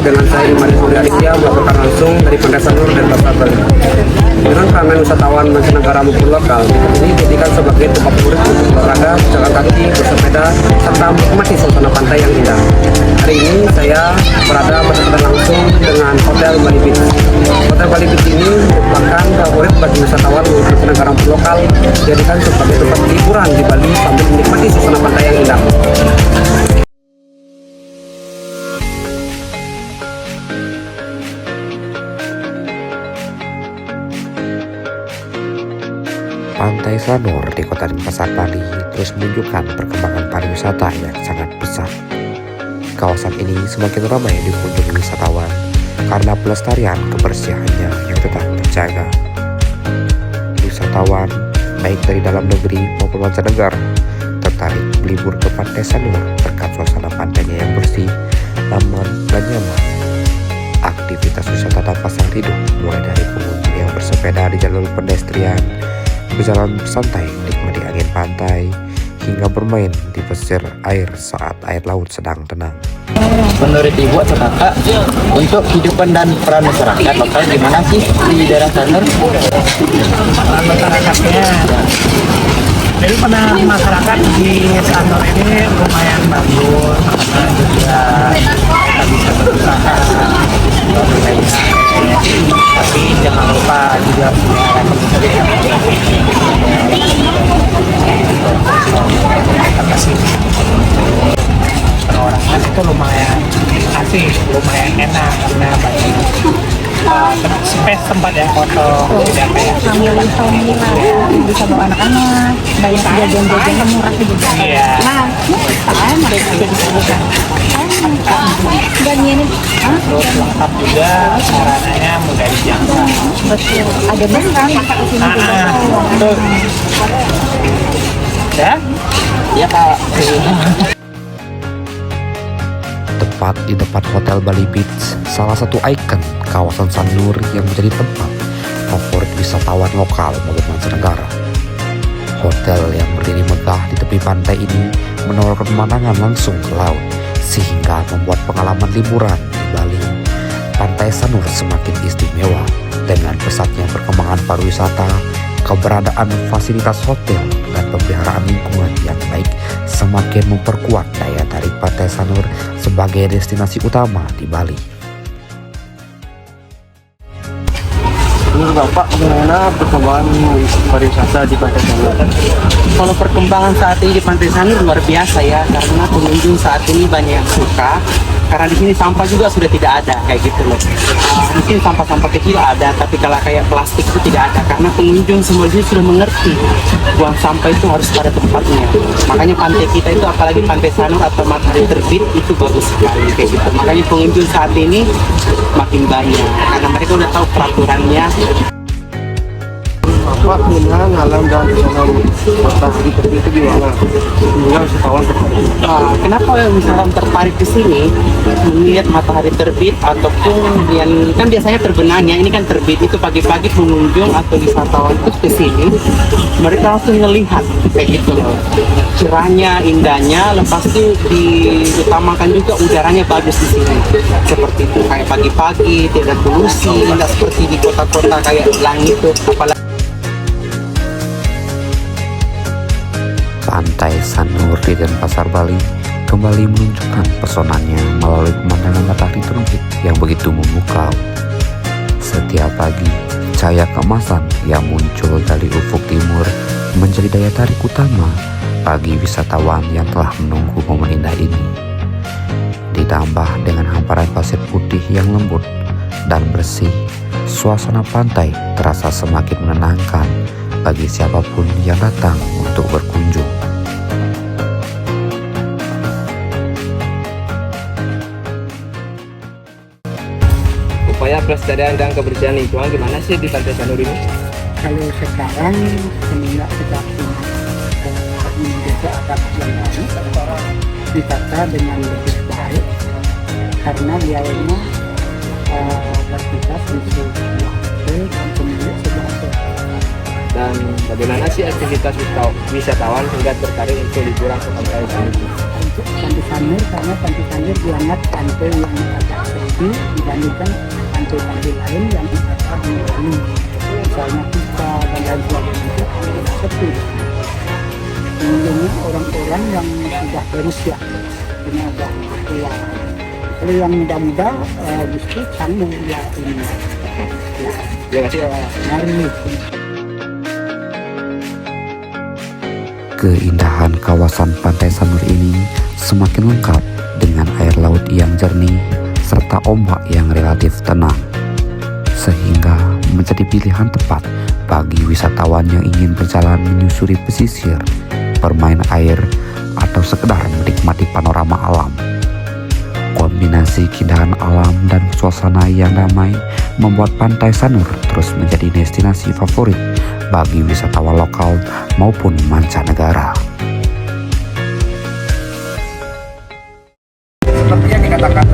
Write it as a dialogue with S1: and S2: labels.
S1: dengan saya Imadi Surya Aditya melaporkan langsung dari Pantai Sanur dan Pasar Bali. Dengan ramai wisatawan mancanegara maupun lokal, ini dijadikan sebagai tempat favorit untuk olahraga, jalan kaki, bersepeda, serta menikmati suasana pantai yang indah. Hari ini saya berada berdekatan langsung dengan Hotel Bali Beach. Hotel Bali Beach ini merupakan favorit bagi wisatawan mancanegara maupun lokal, dijadikan sebagai tempat liburan di Bali sambil menikmati suasana pantai yang indah.
S2: Pantai Sanur di Kota Denpasar, Bali terus menunjukkan perkembangan pariwisata yang sangat pesat. Kawasan ini semakin ramai dikunjungi wisatawan karena pelestarian kebersihannya yang tetap terjaga. Wisatawan baik dari dalam negeri maupun mancanegara tertarik berlibur ke Pantai Sanur berkat suasana pantainya yang bersih, aman, dan nyaman. Aktivitas wisata tanpa sang hidup mulai dari pengunjung yang bersepeda di jalur pedestrian, berjalan santai menikmati angin pantai, hingga bermain di pesisir air saat air laut sedang tenang.
S3: Menurut Ibu atau Kakak, untuk kehidupan dan peran masyarakat lokal gimana sih di daerah Sanur?
S4: Masyarakatnya, jadi pada masyarakat di Sanur ini lumayan bagus, karena juga kita bisa berusaha, tapi jangan lupa juga pelihara kebersihan. Kasih perorangan itu lumayan asik, lumayan enak karena banyak space tempat yang kotor, tidak kayak
S5: family bisa bawa anak-anak, banyak jajan-jajan murah juga.
S4: Iya.
S5: Nah, sama bisa buka. Dan ini,
S4: terus lengkap juga, sarananya mudah dijangkau.
S5: betul. Ada barang masak di sini juga.
S4: Betul. Ya?
S3: Ya Kak.
S2: Tepat di depan Hotel Bali Beach, salah satu ikon kawasan Sanur yang menjadi tempat favorit wisatawan lokal maupun mancanegara. Hotel yang berdiri megah di tepi pantai ini menawarkan pemandangan langsung ke laut, sehingga membuat pengalaman liburan di Bali, Pantai Sanur semakin istimewa. Dengan pesatnya perkembangan pariwisata, keberadaan fasilitas hotel, dan pemeliharaan lingkungan yang baik semakin memperkuat daya tarik Pantai Sanur sebagai destinasi utama di Bali.
S1: Menurut Bapak, bagaimana perkembangan pariwisata di Pantai Sanur?
S3: Kalau perkembangan saat ini di Pantai Sanur luar biasa ya, karena pengunjung saat ini banyak yang suka. Karena di sini sampah juga sudah tidak ada kayak gitu loh. Di sini sampah-sampah kecil ada, tapi kalau kayak plastik itu tidak ada karena pengunjung semua di sini sudah mengerti buang sampah itu harus pada tempatnya. Makanya pantai kita itu, apalagi Pantai Sanur atau matahari terbit, itu bagus sekali kayak gitu. Makanya pengunjung saat ini makin banyak karena mereka udah tahu peraturannya.
S1: Bapak dengan alam dan pesona matahari terbit itu gimana? Sehingga wisatawan tertarik.
S3: Nah, kenapa wisatawan tertarik ke sini melihat matahari terbit ataupun yang kan biasanya terbenamnya, ini kan terbit itu pagi-pagi pengunjung atau wisatawan itu ke sini mereka langsung melihat kayak gitu loh. Cerahnya, indahnya, lepas itu diutamakan juga udaranya bagus di sini. Seperti itu kayak pagi-pagi tidak polusi, tidak seperti di kota-kota kayak langit itu apalagi.
S2: Pantai Sanur di Denpasar, Bali kembali menunjukkan pesonanya melalui pemandangan matahari terbit yang begitu memukau. Setiap pagi, cahaya keemasan yang muncul dari ufuk timur menjadi daya tarik utama bagi wisatawan yang telah menunggu momen indah ini. Ditambah dengan hamparan pasir putih yang lembut dan bersih, suasana pantai terasa semakin menenangkan bagi siapapun yang datang untuk berkunjung.
S1: Upaya pelestarian dan kebersihan lingkungan gimana sih di Pantai Sanur ini?
S4: Kalau sekarang semenjak kita menjaga adat yang baru, ditata dengan lebih baik karena biayanya berkisar untuk dan pemilik sebuah.
S1: Dan bagaimana sih aktivitas wisatawan hingga tertarik untuk liburan ke Pantai Sanur?
S4: Untuk Pantai Sanur, karena Pantai Sanur dianggap pantai yang agak sepi dibandingkan pantai-pantai lain yang ada di Bali. Misalnya Kuta dan lain sebagainya itu sepi. Ujungnya orang-orang yang sudah berusia, ini agak tua. Kalau yang muda-muda justru canggung ya ini. Ya, nyari.
S2: Keindahan kawasan Pantai Sanur ini semakin lengkap dengan air laut yang jernih serta ombak yang relatif tenang, sehingga menjadi pilihan tepat bagi wisatawan yang ingin berjalan menyusuri pesisir, bermain air, atau sekedar menikmati panorama alam. Kombinasi keindahan alam dan suasana yang damai membuat Pantai Sanur terus menjadi destinasi favorit bagi wisatawan lokal maupun mancanegara.
S1: Seperti yang dikatakan